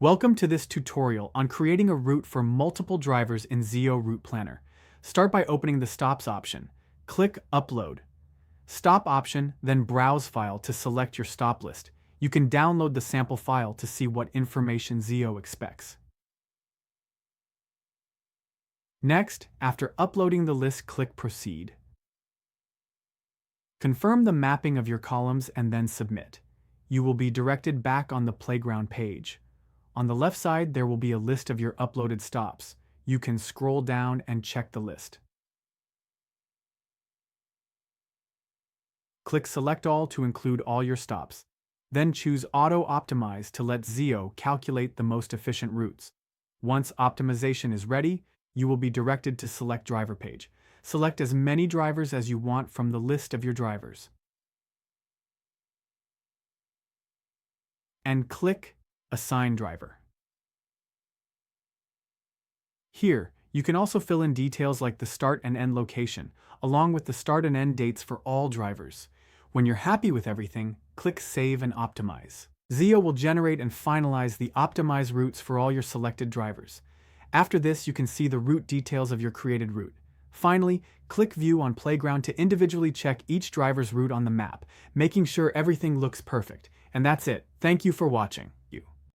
Welcome to this tutorial on creating a route for multiple drivers in Zeo Route Planner. Start by opening the Stops option. Click Upload. Stop option, then Browse File to select your stop list. You can download the sample file to see what information Zeo expects. Next, after uploading the list, click Proceed. Confirm the mapping of your columns and then Submit. You will be directed back on the playground page. On the left side, there will be a list of your uploaded stops. You can scroll down and check the list. Click Select All to include all your stops. Then choose Auto Optimize to let Zeo calculate the most efficient routes. Once optimization is ready, you will be directed to Select Driver page. Select as many drivers as you want from the list of your drivers. And click Assign Driver. Here, you can also fill in details like the start and end location, along with the start and end dates for all drivers. When you're happy with everything, click Save and Optimize. Zeo will generate and finalize the optimized routes for all your selected drivers. After this, you can see the route details of your created route. Finally, click View on Playground to individually check each driver's route on the map, making sure everything looks perfect. And that's it. Thank you for watching.